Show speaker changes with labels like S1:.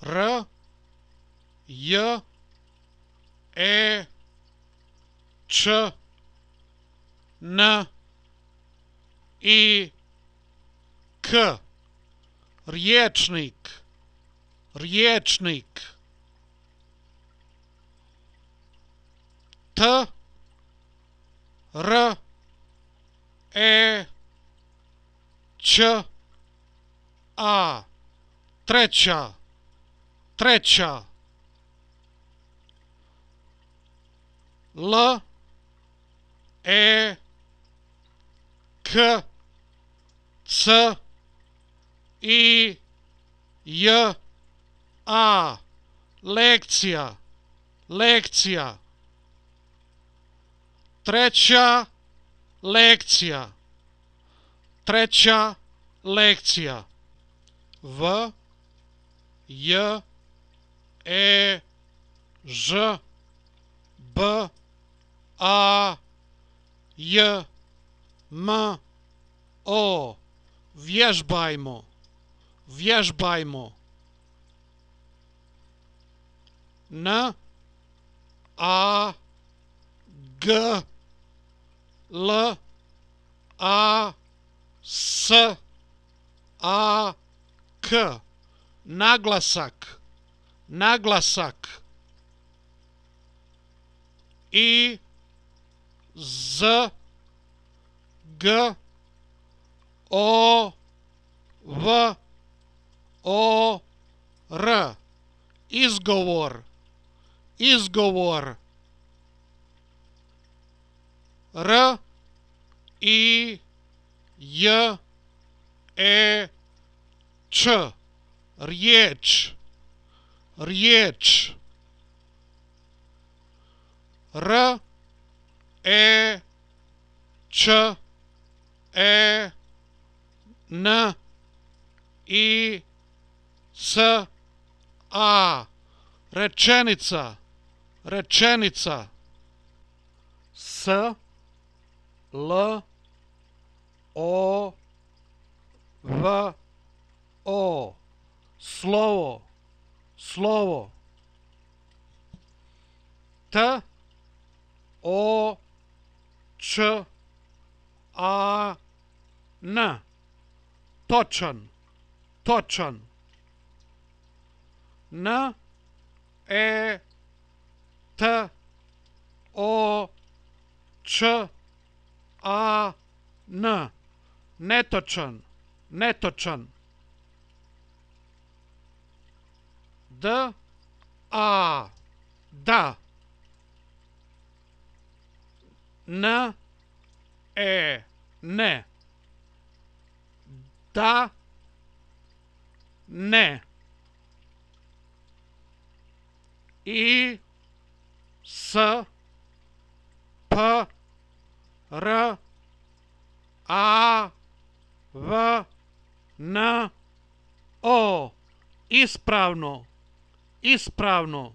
S1: R, J, E, Č, N, I, K. Riječnik, riječnik. T, R, E, Ć, A. Treća, treća. L, E, K, C, I, J, A. Lekcija, lekcija. Treća lekcija, treća lekcija. V, J, E, Ž, B, A, J, M, O. Vježbajmo, vježbajmo. N, A, G, L, A, S, A, K. Naglasak, naglasak. I, Z, G, O, V, O, R. Izgovor, izgovor. R, I, J, E, Č. Riječ, riječ. R, E, Č, E, N, I, S, A. Rečenica, rečenica. S, L, O, V, O. Slovo, slovo. T, O, Č, A, N. Točan, točan. N, E, T, O, Č, A, N. Netočan, netočan. D, A, da. N, E, ne. Da, ne. I, S, P, R, A, V, N, O. Ispravno, ispravno.